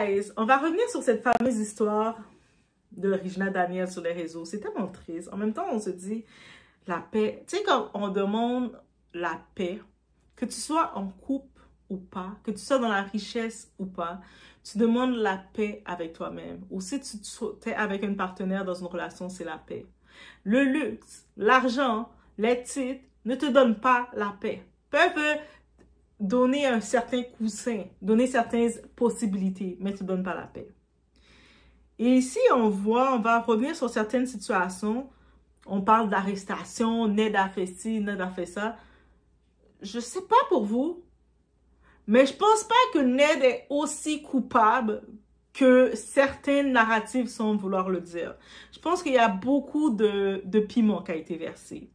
Guys, on va revenir sur cette fameuse histoire de Regina Daniel sur les réseaux. C'est tellement triste. En même temps, on se dit, la paix. Tu sais, quand on demande la paix, que tu sois en couple ou pas, que tu sois dans la richesse ou pas, tu demandes la paix avec toi-même. Ou si tu es avec un partenaire dans une relation, c'est la paix. Le luxe, l'argent, les titres ne te donnent pas la paix. Peuvent donner un certain coussin, donner certaines possibilités, mais ne te donnent pas la paix. Et ici, on va revenir sur certaines situations. On parle d'arrestation, Ned a fait ci, Ned a fait ça. Je ne sais pas pour vous, mais je pense pas que Ned est aussi coupable que certaines narratives semblent vouloir le dire. Je pense qu'il y a beaucoup de piment qui a été versé.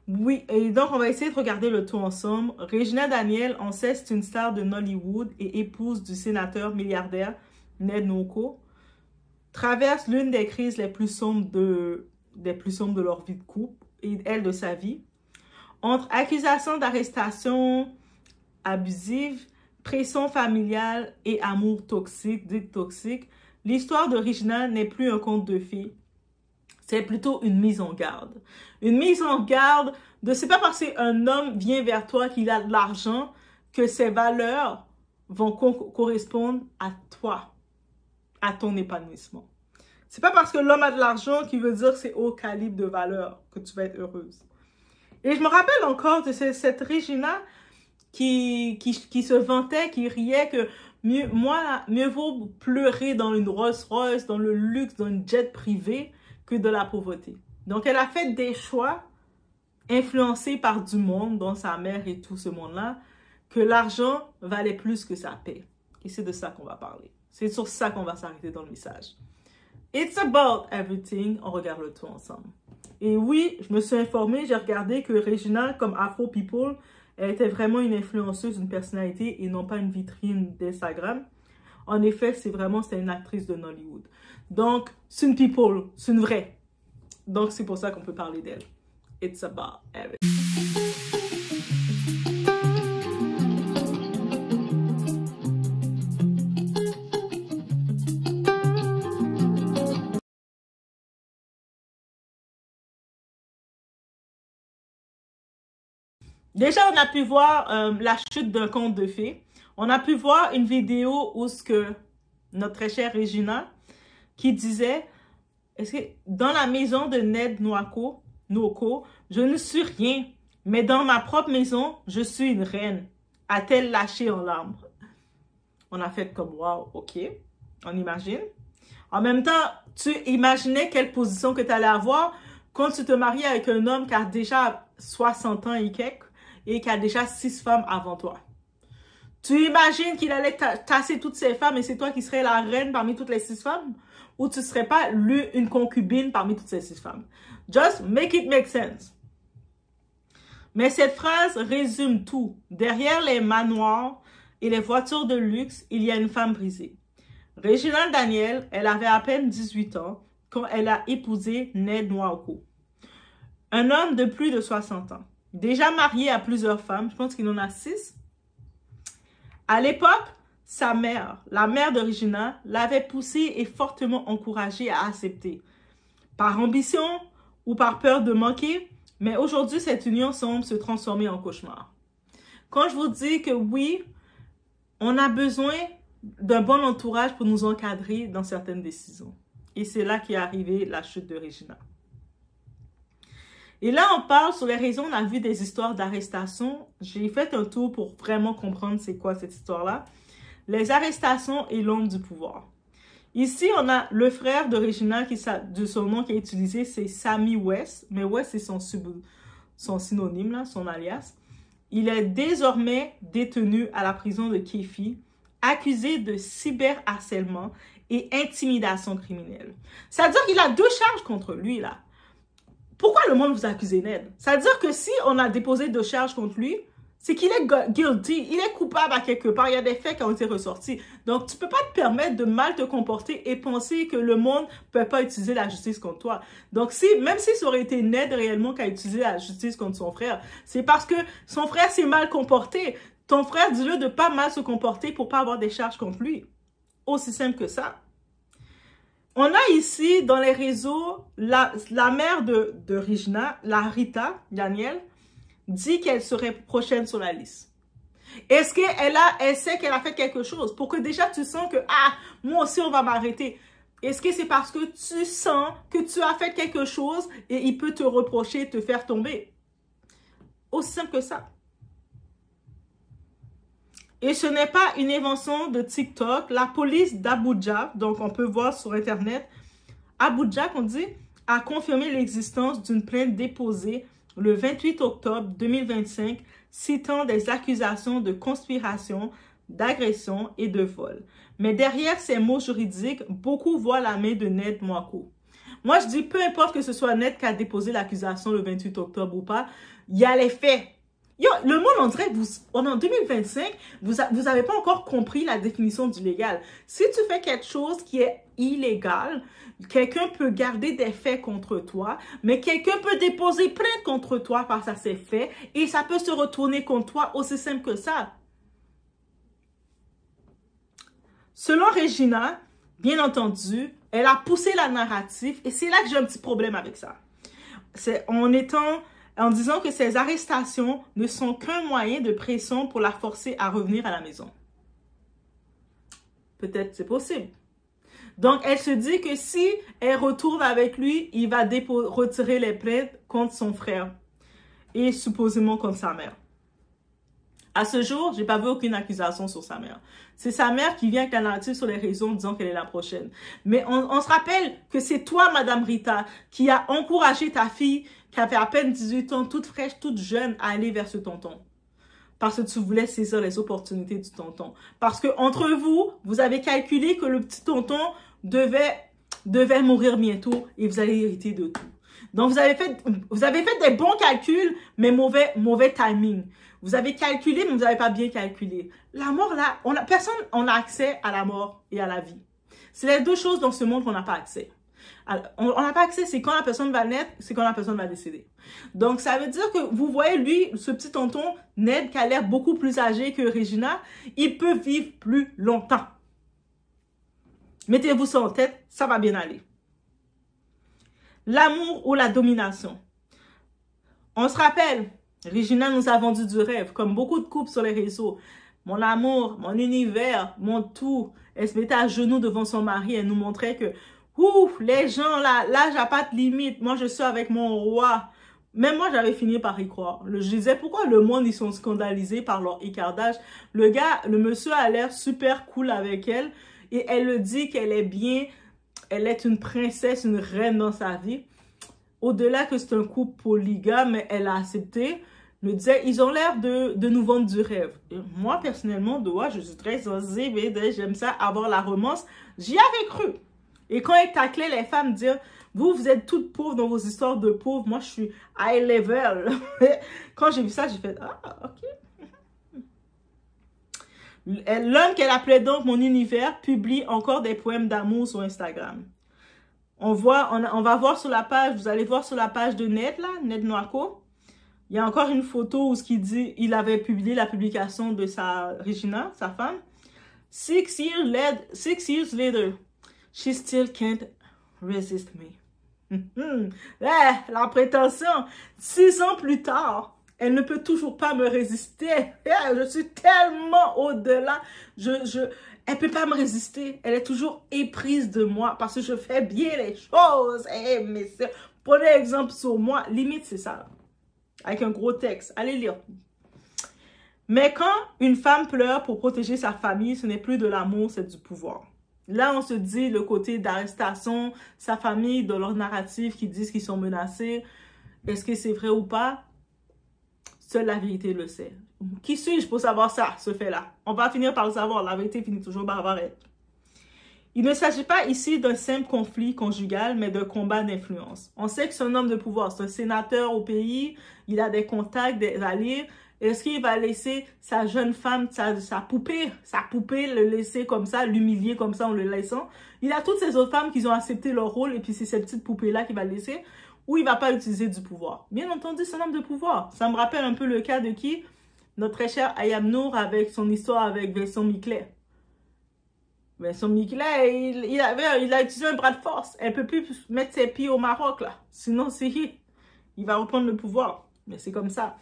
Oui, et donc on va essayer de regarder le tout ensemble. Regina Daniel, on sait, c'est une star de Nollywood et épouse du sénateur milliardaire Ned Nwoko. Traverse l'une des crises les plus sombres de leur vie de couple et elle de sa vie. Entre accusations d'arrestation abusive, pression familiale et amour toxique, dit toxique, l'histoire de Regina n'est plus un conte de fées. C'est plutôt une mise en garde. Une mise en garde de c'est pas parce qu'un homme vient vers toi qu'il a de l'argent que ses valeurs vont correspondre à toi, à ton épanouissement. C'est pas parce que l'homme a de l'argent qu'il veut dire que c'est haut calibre de valeur que tu vas être heureuse. Et je me rappelle encore de cette Regina qui se vantait, qui riait que mieux vaut pleurer dans une Rolls Royce, dans le luxe, dans une jet privée, que de la pauvreté. Donc, elle a fait des choix influencés par du monde, dont sa mère et tout ce monde-là, que l'argent valait plus que sa paix. Et c'est de ça qu'on va parler. C'est sur ça qu'on va s'arrêter dans le message. It's about everything. On regarde le tout ensemble. Et oui, je me suis informée, j'ai regardé que Regina, comme Afro People, elle était vraiment une influenceuse, une personnalité et non pas une vitrine d'Instagram. En effet, c'était une actrice de Nollywood. Donc, c'est une people, c'est une vraie. Donc, c'est pour ça qu'on peut parler d'elle. It's about everything. Déjà, on a pu voir la chute d'un conte de fées. On a pu voir une vidéo où notre très chère Regina qui disait, est-ce que dans la maison de Ned Nwoko, je ne suis rien, mais dans ma propre maison, je suis une reine, a-t-elle lâché en larmes. On a fait comme, wow, ok, on imagine. En même temps, tu imaginais quelle position que tu allais avoir quand tu te maries avec un homme qui a déjà 60 ans et quelques, et qui a déjà 6 femmes avant toi. Tu imagines qu'il allait tasser toutes ces femmes et c'est toi qui serais la reine parmi toutes les 6 femmes? Ou tu ne serais pas une concubine parmi toutes ces 6 femmes? Just make it make sense. Mais cette phrase résume tout. Derrière les manoirs et les voitures de luxe, il y a une femme brisée. Regina Daniel, elle avait à peine 18 ans quand elle a épousé Ned Nwoko. Un homme de plus de 60 ans. Déjà marié à plusieurs femmes, je pense qu'il en a 6. À l'époque, sa mère, la mère de Regina, l'avait poussée et fortement encouragée à accepter. Par ambition ou par peur de manquer, mais aujourd'hui, cette union semble se transformer en cauchemar. Quand je vous dis que oui, on a besoin d'un bon entourage pour nous encadrer dans certaines décisions. Et c'est là qu'est arrivée la chute de Regina. Et là, on parle sur les raisons, on a vu des histoires d'arrestation. J'ai fait un tour pour vraiment comprendre c'est quoi cette histoire-là. Les arrestations et l'ombre du pouvoir. Ici, on a le frère de Regina, de son nom qui est utilisé, c'est Sammy West. Mais West, c'est son synonyme, là, son alias. Il est désormais détenu à la prison de Kefi, accusé de cyberharcèlement et intimidation criminelle. C'est-à-dire qu'il a 2 charges contre lui, là. Pourquoi le monde vous accuse Ned? C'est-à-dire que si on a déposé 2 charges contre lui, c'est qu'il est guilty, il est coupable à quelque part, il y a des faits qui ont été ressortis. Donc, tu ne peux pas te permettre de mal te comporter et penser que le monde ne peut pas utiliser la justice contre toi. Donc, même si ça aurait été Ned réellement qui a utilisé la justice contre son frère, c'est parce que son frère s'est mal comporté. Ton frère, dis-le de ne pas mal se comporter pour ne pas avoir des charges contre lui. Aussi simple que ça. On a ici, dans les réseaux, la mère de Regina, la Rita Daniel, dit qu'elle serait prochaine sur la liste. Est-ce qu'elle sait qu'elle a fait quelque chose pour que déjà tu sens que, ah, moi aussi on va m'arrêter. Est-ce que c'est parce que tu sens que tu as fait quelque chose et il peut te reprocher, te faire tomber? Aussi simple que ça. Et ce n'est pas une invention de TikTok. La police d'Abuja, donc on peut voir sur Internet, Abuja, qu'on dit, a confirmé l'existence d'une plainte déposée le 28 octobre 2025, citant des accusations de conspiration, d'agression et de vol. Mais derrière ces mots juridiques, beaucoup voient la main de Ned Nwako. Moi, je dis, peu importe que ce soit Ned qui a déposé l'accusation le 28 octobre ou pas, il y a les faits. Yo, le monde, on dirait que en 2025, vous avez pas encore compris la définition du légal. Si tu fais quelque chose qui est illégal, quelqu'un peut garder des faits contre toi, mais quelqu'un peut déposer plainte contre toi parce que ça s'est fait et ça peut se retourner contre toi, aussi simple que ça. Selon Regina, bien entendu, elle a poussé la narrative et c'est là que j'ai un petit problème avec ça. C'est en disant que ces arrestations ne sont qu'un moyen de pression pour la forcer à revenir à la maison. Peut-être c'est possible. Donc, elle se dit que si elle retourne avec lui, il va retirer les plaintes contre son frère et supposément contre sa mère. À ce jour, j'ai pas vu aucune accusation sur sa mère. C'est sa mère qui vient avec la narrative sur les réseaux en disant qu'elle est la prochaine. Mais on se rappelle que c'est toi, Madame Rita, qui a encouragé ta fille, qui avait à peine 18 ans, toute fraîche, toute jeune, à aller vers ce tonton. Parce que tu voulais saisir les opportunités du tonton. Parce que entre vous, vous avez calculé que le petit tonton devait mourir bientôt et vous allez hériter de tout. Donc, vous avez fait des bons calculs, mais mauvais timing. Vous avez calculé, mais vous n'avez pas bien calculé. La mort, là, personne n'a accès à la mort et à la vie. C'est les deux choses dans ce monde qu'on n'a pas accès. On n'a pas accès, c'est quand la personne va naître, c'est quand la personne va décéder. Donc, ça veut dire que vous voyez, lui, ce petit tonton, Ned, qui a l'air beaucoup plus âgé que Regina, il peut vivre plus longtemps. Mettez-vous ça en tête, ça va bien aller. L'amour ou la domination. On se rappelle, Regina nous a vendu du rêve, comme beaucoup de couples sur les réseaux. Mon amour, mon univers, mon tout. Elle se mettait à genoux devant son mari, elle nous montrait que ouf, les gens là, l'âge n'a pas de limite. Moi, je suis avec mon roi. Même moi, j'avais fini par y croire. Je disais, pourquoi le monde, ils sont scandalisés par leur écartage? Le monsieur a l'air super cool avec elle. Et elle le dit qu'elle est bien, elle est une princesse, une reine dans sa vie. Au-delà que c'est un couple polygame, mais elle a accepté. Me disait, ils ont l'air de nous vendre du rêve. Et moi, personnellement, je suis très sensible, j'aime ça, avoir la romance. J'y avais cru. Et quand elle taclait les femmes, dire, vous êtes toutes pauvres dans vos histoires de pauvres, moi, je suis high level. Quand j'ai vu ça, j'ai fait, ah, ok. L'homme qu'elle appelait donc mon univers publie encore des poèmes d'amour sur Instagram. On va voir sur la page, vous allez voir sur la page de Ned, là, Ned Nwako. Il y a encore une photo où il avait publié la publication de Regina, sa femme. 6 years later, she still can't resist me. La prétention. 6 ans plus tard, elle ne peut toujours pas me résister. Je suis tellement au-delà. Elle peut pas me résister. Elle est toujours éprise de moi parce que je fais bien les choses. Mais prenez exemple sur moi. Limite, c'est ça. Avec un gros texte. Allez lire. Mais quand une femme pleure pour protéger sa famille, ce n'est plus de l'amour, c'est du pouvoir. Là, on se dit le côté d'arrestation, sa famille, dans leur narrative, qui disent qu'ils sont menacés. Est-ce que c'est vrai ou pas? Seule la vérité le sait. Qui suis-je pour savoir ça, ce fait-là? On va finir par le savoir. La vérité finit toujours par apparaître. Il ne s'agit pas ici d'un simple conflit conjugal, mais d'un combat d'influence. On sait que c'est un homme de pouvoir. C'est un sénateur au pays. Il a des contacts, des alliés. Est-ce qu'il va laisser sa jeune femme, sa poupée, le laisser comme ça, l'humilier comme ça en le laissant? Il a toutes ces autres femmes qui ont accepté leur rôle et puis c'est cette petite poupée-là qu'il va laisser. Ou il ne va pas utiliser du pouvoir. Bien entendu, c'est un homme de pouvoir. Ça me rappelle un peu le cas de qui? Notre très cher Ayam Nour avec son histoire avec Vincent Miclet. Mais son Mickey, là, il a utilisé un bras de force. Elle ne peut plus mettre ses pieds au Maroc, là. Sinon, il va reprendre le pouvoir. Mais c'est comme ça.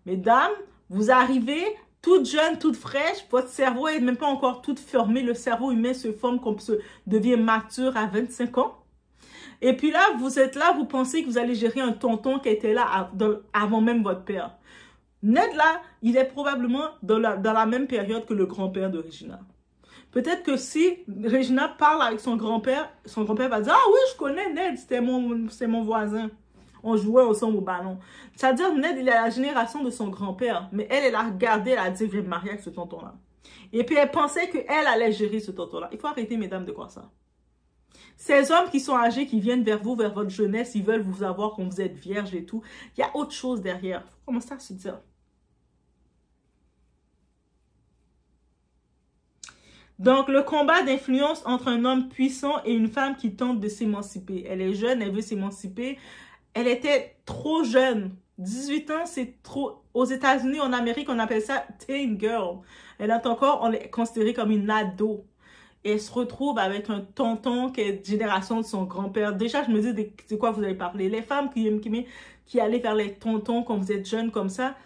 Mesdames, vous arrivez toute jeune, toute fraîche. Votre cerveau n'est même pas encore tout formé. Le cerveau humain se forme, devient mature à 25 ans. Et puis là, vous êtes là, vous pensez que vous allez gérer un tonton qui était là avant même votre père. Ned, là, il est probablement dans la même période que le grand-père de Regina. Peut-être que si Regina parle avec son grand-père va dire « Ah oui, je connais Ned, c'est mon voisin. On jouait ensemble au ballon. » C'est-à-dire, Ned, il est la génération de son grand-père. Mais elle a regardé, elle a dit « Je vais me marier avec ce tonton-là. » Et puis, elle pensait qu'elle allait gérer ce tonton-là. Il faut arrêter, mesdames, de croire ça. Ces hommes qui sont âgés, qui viennent vers vous, vers votre jeunesse, ils veulent vous avoir quand vous êtes vierge et tout. Il y a autre chose derrière. Il faut commencer à se dire. Donc, le combat d'influence entre un homme puissant et une femme qui tente de s'émanciper. Elle est jeune, elle veut s'émanciper. Elle était trop jeune. 18 ans, c'est trop. Aux États-Unis, en Amérique, on appelle ça teen girl. Elle est encore, on est considérée comme une ado. Et elle se retrouve avec un tonton qui est de génération de son grand-père. Déjà, je me dis de quoi vous allez parler. Les femmes qui allaient vers les tontons quand vous êtes jeune comme ça,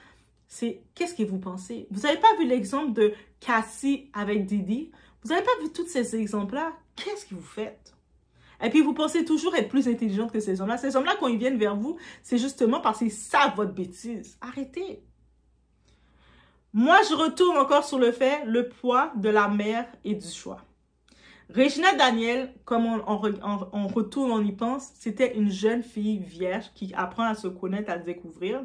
c'est qu'est-ce que vous pensez? Vous n'avez pas vu l'exemple de Cassie avec Didi? Vous n'avez pas vu tous ces exemples-là? Qu'est-ce que vous faites? Et puis, vous pensez toujours être plus intelligente que ces hommes-là. Ces hommes-là, quand ils viennent vers vous, c'est justement parce qu'ils savent votre bêtise. Arrêtez. Moi, je retourne encore sur le poids de la mère et du choix. Regina Daniel, comme on retourne, on y pense, c'était une jeune fille vierge qui apprend à se connaître, à se découvrir,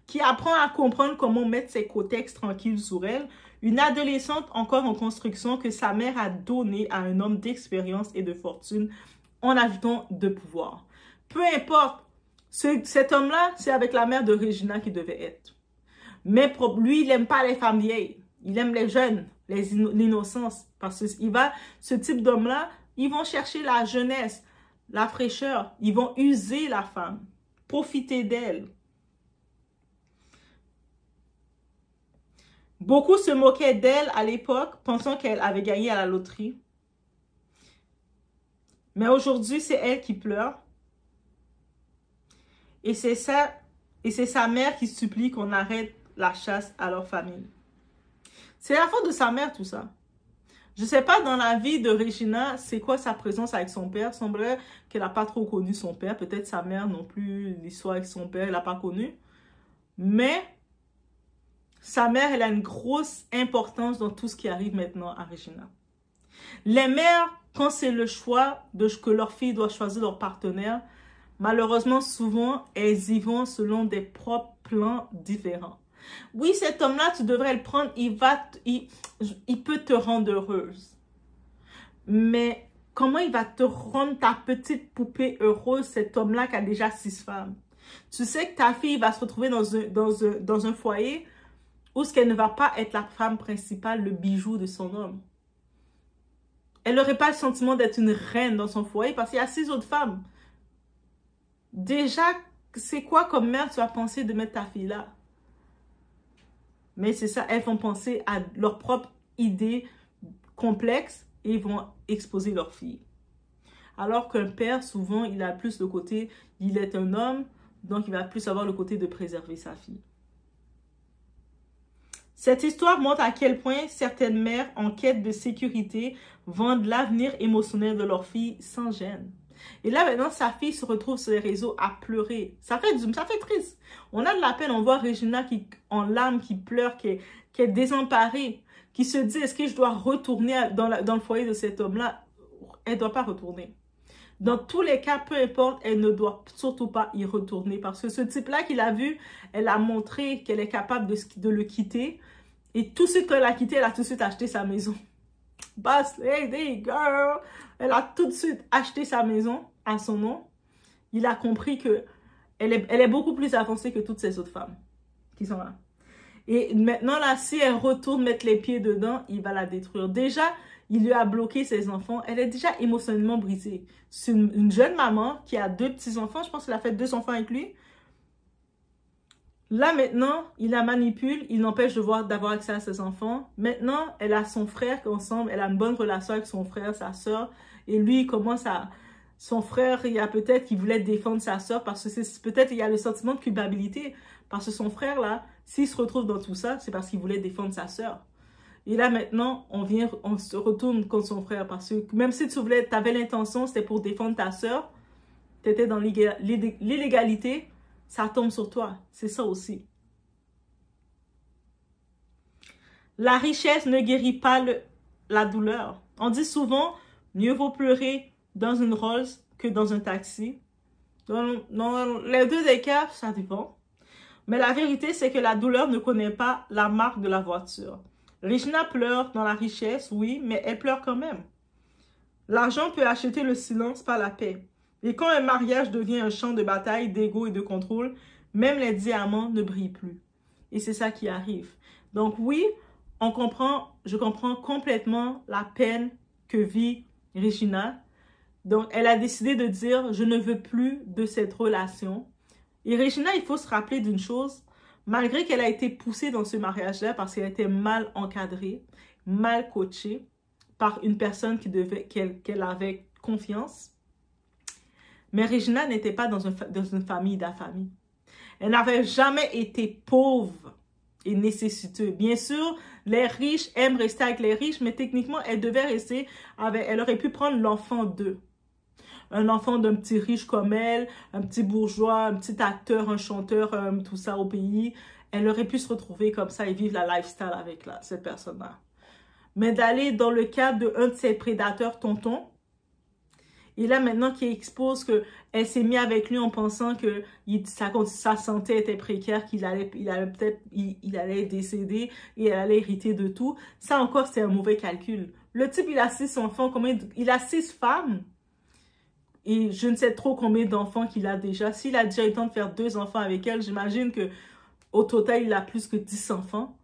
qui apprend à comprendre comment mettre ses contextes tranquilles sur elle, une adolescente encore en construction que sa mère a donnée à un homme d'expérience et de fortune en ajoutant de pouvoir. Peu importe, cet homme-là, c'est avec la mère de Regina qu'il devait être. Mais lui, il n'aime pas les femmes vieilles. Il aime les jeunes, l'innocence. Parce que ce type d'homme-là, ils vont chercher la jeunesse, la fraîcheur. Ils vont user la femme, profiter d'elle. Beaucoup se moquaient d'elle à l'époque, pensant qu'elle avait gagné à la loterie. Mais aujourd'hui, c'est elle qui pleure. Et c'est sa mère qui supplie qu'on arrête la chasse à leur famille. C'est la faute de sa mère, tout ça. Je ne sais pas dans la vie de Regina, c'est quoi sa présence avec son père. Il semblerait qu'elle n'a pas trop connu son père. Peut-être sa mère non plus, l'histoire avec son père, elle n'a pas connu. Mais sa mère, elle a une grosse importance dans tout ce qui arrive maintenant à Regina. Les mères, quand c'est le choix que leur fille doit choisir leur partenaire, malheureusement, souvent, elles y vont selon des propres plans différents. Oui, cet homme-là, tu devrais le prendre, il peut te rendre heureuse. Mais comment il va te rendre ta petite poupée heureuse, cet homme-là qui a déjà 6 femmes? Tu sais que ta fille va se retrouver dans un foyer où elle ne va pas être la femme principale, le bijou de son homme. Elle n'aurait pas le sentiment d'être une reine dans son foyer parce qu'il y a 6 autres femmes. Déjà, c'est quoi comme mère tu vas penser de mettre ta fille là? Mais c'est ça, elles vont penser à leurs propres idées complexes et ils vont exposer leur fille. Alors qu'un père, souvent, il a plus le côté, il est un homme, donc il va plus avoir le côté de préserver sa fille. Cette histoire montre à quel point certaines mères en quête de sécurité vendent l'avenir émotionnel de leur fille sans gêne. Et là, maintenant, sa fille se retrouve sur les réseaux à pleurer. Ça fait triste. On a de la peine. On voit Regina en larmes, qui pleure, qui est désemparée, qui se dit, est-ce que je dois retourner dans le foyer de cet homme-là? Elle ne doit pas retourner. Dans tous les cas, peu importe, elle ne doit surtout pas y retourner. Parce que ce type-là qu'il a vu, elle a montré qu'elle est capable de le quitter. Et tout de suite, quand elle l'a quitté, elle a tout de suite acheté sa maison. Boss lady, girl! Elle a tout de suite acheté sa maison à son nom. Il a compris que elle est beaucoup plus avancée que toutes ces autres femmes qui sont là. Et maintenant, là, si elle retourne mettre les pieds dedans, il va la détruire. Déjà, il lui a bloqué ses enfants. Elle est déjà émotionnellement brisée. C'est une jeune maman qui a 2 petits-enfants. Je pense qu'elle a fait 2 enfants avec lui. Là, maintenant, il la manipule, il l'empêche d'avoir accès à ses enfants. Maintenant, elle a son frère ensemble, elle a une bonne relation avec son frère, sa soeur. Et lui, il commence à... Son frère, il y a peut-être qu'il voulait défendre sa soeur parce que peut-être il y a le sentiment de culpabilité. Parce que son frère, là, s'il se retrouve dans tout ça, c'est parce qu'il voulait défendre sa soeur. Et là, maintenant, on se retourne contre son frère. Parce que même si tu avais l'intention, c'était pour défendre ta soeur, tu étais dans l'illégalité, ça tombe sur toi. C'est ça aussi. La richesse ne guérit pas la douleur. On dit souvent, mieux vaut pleurer dans une Rolls que dans un taxi. Dans les deux des cas, ça dépend. Mais la vérité, c'est que la douleur ne connaît pas la marque de la voiture. Regina pleure dans la richesse, oui, mais elle pleure quand même. L'argent peut acheter le silence, pas la paix. Et quand un mariage devient un champ de bataille, d'ego et de contrôle, même les diamants ne brillent plus. Et c'est ça qui arrive. Donc oui, je comprends complètement la peine que vit Regina. Donc elle a décidé de dire, je ne veux plus de cette relation. Et Regina, il faut se rappeler d'une chose, malgré qu'elle a été poussée dans ce mariage-là parce qu'elle était mal encadrée, mal coachée par une personne qu'elle avait confiance, mais Regina n'était pas dans une famille d'affamés. Elle n'avait jamais été pauvre et nécessiteux. Bien sûr, les riches aiment rester avec les riches, mais techniquement, elle devait rester avec... Elle aurait pu prendre l'enfant d'eux. Un enfant d'un petit riche comme elle, un petit bourgeois, un petit acteur, un chanteur, tout ça au pays. Elle aurait pu se retrouver comme ça et vivre la lifestyle avec cette personne-là. Mais d'aller dans le cadre d'un de ses prédateurs tontons, et là, maintenant qu'il expose qu'elle s'est mise avec lui en pensant que sa santé était précaire, qu'il allait décéder et elle allait hériter de tout. Ça encore, c'est un mauvais calcul. Le type, il a 6 enfants, il a 6 femmes. Et je ne sais trop combien d'enfants qu'il a déjà. S'il a déjà eu le temps de faire 2 enfants avec elle, j'imagine qu'au total, il a plus que 10 enfants.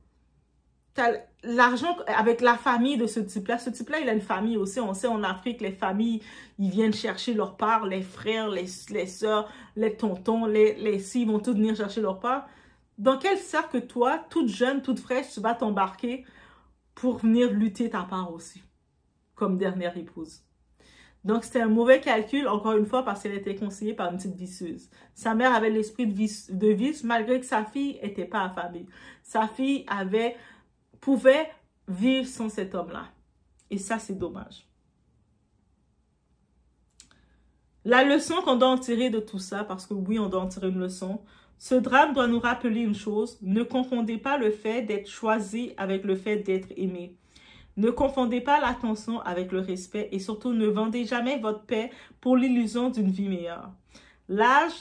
L'argent avec la famille de ce type-là. Ce type-là, il a une famille aussi. On sait en Afrique, les familles, ils viennent chercher leur part. Les frères, les sœurs, les tontons, les filles vont tous venir chercher leur part. Dans quel cercle toi, toute jeune, toute fraîche, tu vas t'embarquer pour venir lutter ta part aussi, comme dernière épouse? Donc, c'était un mauvais calcul, encore une fois, parce qu'elle était conseillée par une petite visseuse. Sa mère avait l'esprit de vice, malgré que sa fille n'était pas affamée. Sa fille pouvait vivre sans cet homme-là. Et ça, c'est dommage. La leçon qu'on doit en tirer de tout ça, parce que oui, on doit en tirer une leçon, ce drame doit nous rappeler une chose, ne confondez pas le fait d'être choisi avec le fait d'être aimé. Ne confondez pas l'attention avec le respect et surtout ne vendez jamais votre paix pour l'illusion d'une vie meilleure. L'âge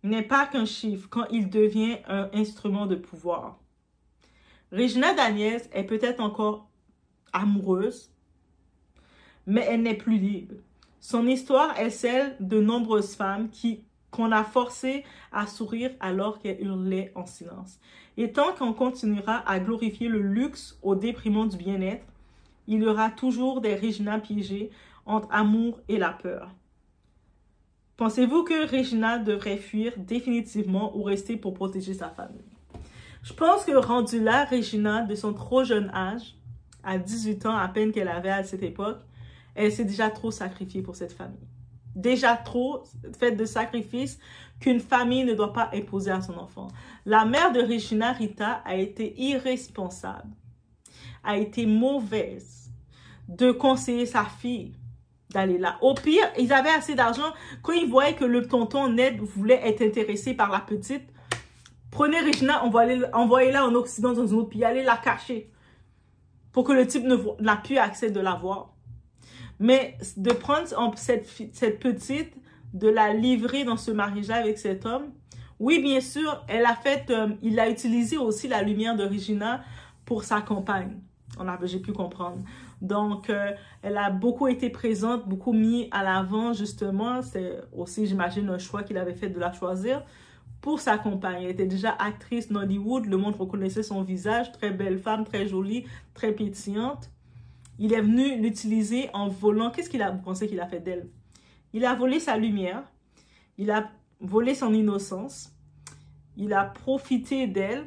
n'est pas qu'un chiffre quand il devient un instrument de pouvoir. Regina Daniels est peut-être encore amoureuse, mais elle n'est plus libre. Son histoire est celle de nombreuses femmes qu'on a forcées à sourire alors qu'elles hurlaient en silence. Et tant qu'on continuera à glorifier le luxe au déprimant du bien-être, il y aura toujours des Regina piégées entre amour et la peur. Pensez-vous que Regina devrait fuir définitivement ou rester pour protéger sa famille? Je pense que rendu là, Regina, de son trop jeune âge, à 18 ans à peine qu'elle avait à cette époque, elle s'est déjà trop sacrifiée pour cette famille. Déjà trop fait de sacrifices qu'une famille ne doit pas imposer à son enfant. La mère de Regina, Rita, a été irresponsable, a été mauvaise de conseiller sa fille d'aller là. Au pire, ils avaient assez d'argent. Quand ils voyaient que le tonton Ned voulait être intéressé par la petite, prenez Regina, envoyez-la en Occident dans un autre pays, allez la cacher pour que le type n'a plus accès de la voir. Mais de prendre cette petite, de la livrer dans ce mariage avec cet homme, oui, bien sûr, il a utilisé aussi la lumière de Regina pour sa compagne. J'ai pu comprendre. Donc, elle a beaucoup été présente, beaucoup mis à l'avant, justement. C'est aussi, j'imagine, un choix qu'il avait fait de la choisir pour sa compagne. Elle était déjà actrice Nollywood. Le monde reconnaissait son visage. Très belle femme, très jolie, très pétillante. Il est venu l'utiliser en volant. Qu'est-ce qu'il a pensé qu'il a fait d'elle? Il a volé sa lumière. Il a volé son innocence. il a profité d'elle.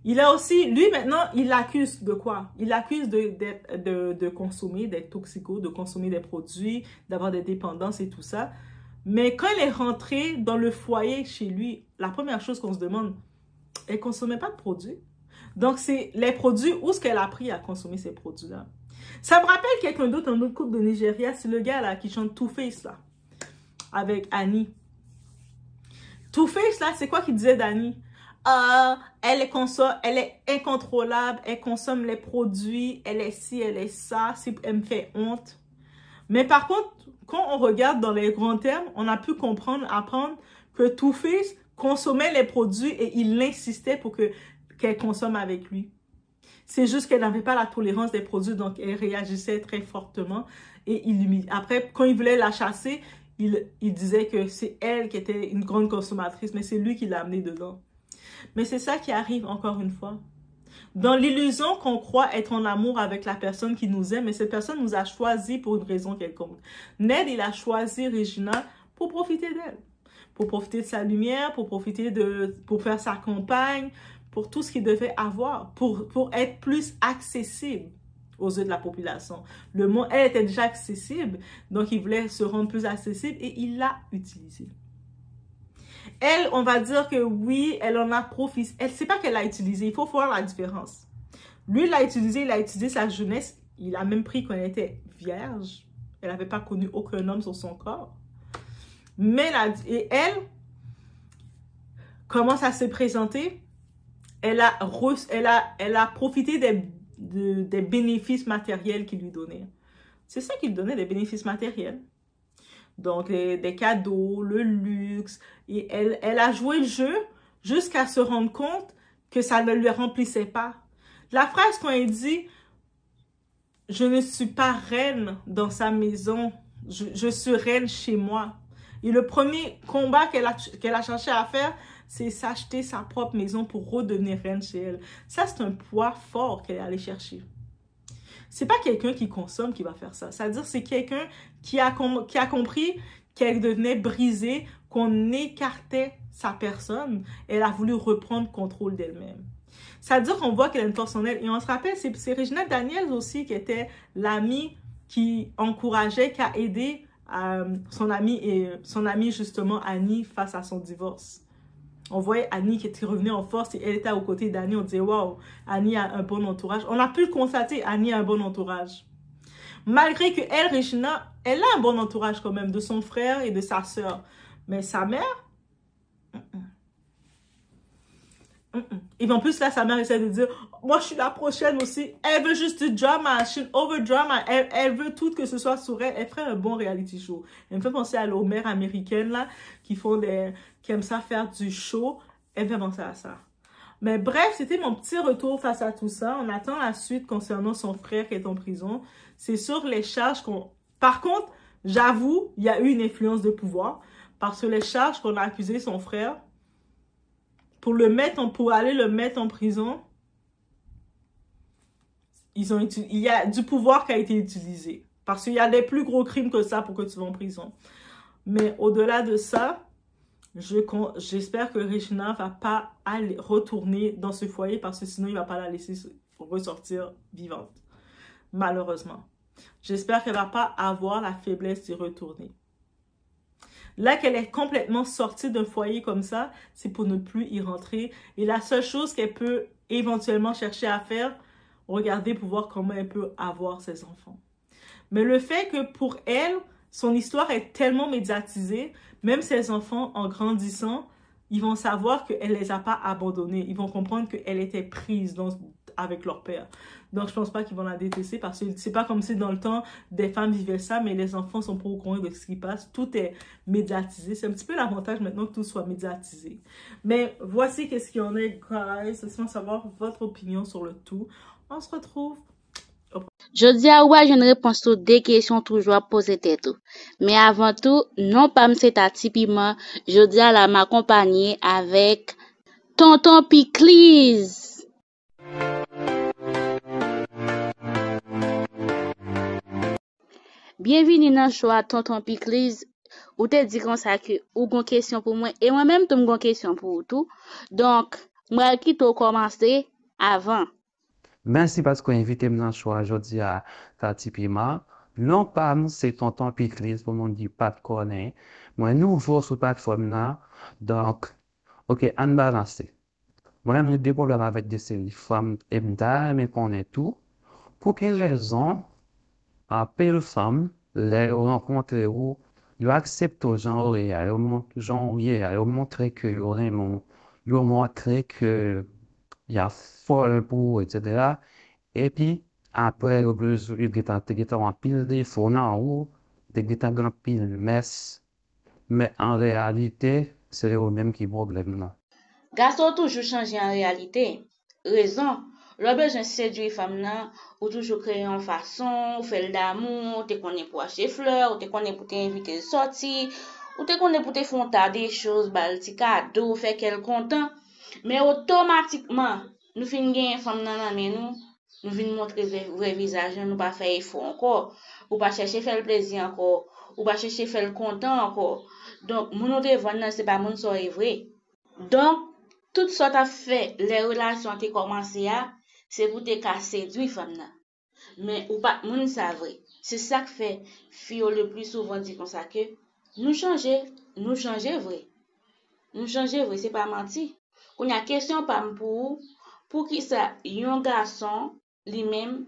Il a aussi, lui maintenant, il l'accuse de quoi? Il l'accuse de consommer, d'être toxico, de consommer des produits, d'avoir des dépendances et tout ça. Mais quand elle est rentrée dans le foyer chez lui, la première chose qu'on se demande, elle ne consommait pas de produits. Donc, c'est les produits, où est-ce qu'elle a appris à consommer ces produits-là? Ça me rappelle quelqu'un d'autre, un autre couple de Nigeria, c'est le gars là qui chante Two Face là, avec Annie. Two Face là, c'est quoi qu'il disait d'Annie? Elle est incontrôlable, elle consomme les produits, elle est ci, elle est ça, elle me fait honte. Mais par contre, quand on regarde dans les grands termes, on a pu apprendre que Two Face consommait les produits et il insistait pour qu'elle consomme avec lui. C'est juste qu'elle n'avait pas la tolérance des produits, donc elle réagissait très fortement. Et après, quand il voulait la chasser, il disait que c'est elle qui était une grande consommatrice, mais c'est lui qui l'a amenée dedans. Mais c'est ça qui arrive encore une fois. Dans l'illusion qu'on croit être en amour avec la personne qui nous aime, mais cette personne nous a choisi pour une raison quelconque. Ned, il a choisi Regina pour profiter d'elle. Pour profiter de sa lumière, pour faire sa compagne, pour tout ce qu'il devait avoir, pour être plus accessible aux yeux de la population. Elle était déjà accessible, donc il voulait se rendre plus accessible et il l'a utilisée. Elle, on va dire que oui, elle en a profité. Elle ne sait pas qu'elle l'a utilisé. Il faut voir la différence. Lui, il a utilisé sa jeunesse. Il a même pris quand elle était vierge. Elle n'avait pas connu aucun homme sur son corps. Mais elle, comment ça s'est présenté? Elle a profité des bénéfices matériels qu'il lui donnait. C'est ça qu'il donnait, des bénéfices matériels. Donc, des cadeaux, le luxe. Et elle a joué le jeu jusqu'à se rendre compte que ça ne lui remplissait pas. La phrase quand elle dit « Je ne suis pas reine dans sa maison, je suis reine chez moi ». Et le premier combat qu'elle a cherché à faire, c'est s'acheter sa propre maison pour redevenir reine chez elle. Ça, c'est un poids fort qu'elle est allée chercher. C'est pas quelqu'un qui consomme qui va faire ça. C'est-à-dire c'est quelqu'un qui a compris qu'elle devenait brisée, qu'on écartait sa personne. Elle a voulu reprendre contrôle d'elle-même. C'est-à-dire qu'on voit qu'elle a une force en elle. Et on se rappelle, c'est Regina Daniels aussi qui était l'amie qui encourageait, qui a aidé son amie justement Annie face à son divorce. On voyait Annie qui était revenue en force et elle était aux côtés d'Annie. On disait, waouh, Annie a un bon entourage. On a pu le constater, Annie a un bon entourage. Malgré que elle, Regina, elle a un bon entourage quand même de son frère et de sa sœur. Mais sa mère, Et en plus, là, sa mère essaie de dire, moi, je suis la prochaine aussi. Elle veut juste du drama, over drama. Elle veut tout que ce soit sur elle. Elle ferait un bon reality show. Elle me fait penser à aux mères américaines, là, qui aiment ça faire du show. Elle me fait penser à ça. Mais bref, c'était mon petit retour face à tout ça. On attend la suite concernant son frère qui est en prison. C'est sur les charges qu'on... Par contre, j'avoue, il y a eu une influence de pouvoir. Parce que les charges qu'on a accusé son frère, pour aller le mettre en prison, il y a du pouvoir qui a été utilisé. Parce qu'il y a des plus gros crimes que ça pour que tu vas en prison. Mais au-delà de ça, j'espère que Regina ne va pas retourner dans ce foyer parce que sinon, il ne va pas la laisser ressortir vivante. Malheureusement. J'espère qu'elle ne va pas avoir la faiblesse d'y retourner. Là qu'elle est complètement sortie d'un foyer comme ça, c'est pour ne plus y rentrer. Et la seule chose qu'elle peut éventuellement chercher à faire, regarder pour voir comment elle peut avoir ses enfants. Mais le fait que pour elle, son histoire est tellement médiatisée, même ses enfants, en grandissant, ils vont savoir qu'elle ne les a pas abandonnés. Ils vont comprendre qu'elle était prise avec leur père. Donc, je ne pense pas qu'ils vont la détester parce que c'est pas comme si dans le temps, des femmes vivaient ça, mais les enfants sont pas au courant de ce qui passe. Tout est médiatisé. C'est un petit peu l'avantage maintenant que tout soit médiatisé. Mais voici qu'est-ce qu'il y en est, guys. Laissez-moi savoir votre opinion sur le tout. On se retrouve. Je dis à ouais, j'ai une réponse aux deux questions toujours posées tout. Mais avant tout, non pas c'est typiquement, je dis à m'accompagner avec Tonton Piclis. Bienvenue dans le show à Tonton Piclis. ou te dit comme ça que ou gon question pour moi et moi-même tout gon question pour tout. Donc, moi qui t'ai commencé avant. Merci parce qu'on invité dans choix aujourd'hui à Tati Pima. Non pas c'est tonton Piclis pour mon dit pas de connaît. Moi nouveau sur plateforme là. Donc, OK, en balancer. Moi j'ai des problèmes avec des séries femmes et mais qu'on est tout. Pour quelle raison appelle femme les rencontrer où ils acceptent aux gens réels, gens réels, ils montrer que vraiment, ils montrer que il y a folle pour, etc. Et puis, après, au plus, il y a en pile des faux en haut, il y a en pile messe, mais en réalité, c'est eux-mêmes qui problème là. Garçon toujours changer en réalité. Raison, le besoin séduire femme là, ou toujours créer une façon, ou faire d'amour, ou te connaît pour acheter fleurs, ou te connaît pour t'inviter à sortir, ou te connaît pour te faire un tas des choses, bal ti cadeau, faire qu'elle content. Mais automatiquement, nous fin gagner femme nan mais nous vinn montrer vrai visage, nous pas faire effort encore, ou pas chercher faire le plaisir encore, ou pas chercher faire le content encore. Donc, mon te vendre c'est pas mon so vrai. Donc, tout ça t'a fait, les relations t'es commencé à, c'est pour te casser séduire femme là. Mais ou pas moun sa vrai. C'est ça que fait fille le plus souvent dit comme ça que nous changer vrai. Nous changer vrai, c'est pas menti. On y a question pas pour qui ça yon garçon lui-même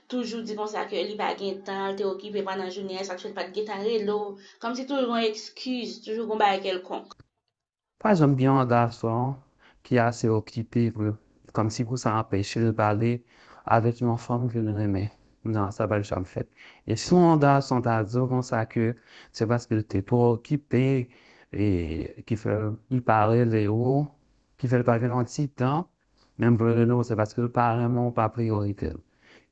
toujours dit comme ça que il pas gain temps, t'es occupé pendant la journée, ça fait pas de temps relo, comme si toujours une excuse, toujours un bail quelconque. Pas j'aime bien un garçon qui est assez occupé, comme si vous ça empêche de parler avec une femme que je aimais. Non, ça va jamais fait. Et souvent, garçon t'a dit comme ça que c'est parce qu'il était trop occupé et qu'il fait, il parlait les hauts, qu'il fait pas grand petit temps, même pour le nous, c'est parce que apparemment pas priorité.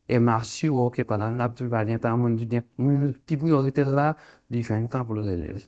Et marcher, ok, pendant la plus valente, mon petit priorité là, il fait un temps pour le relève.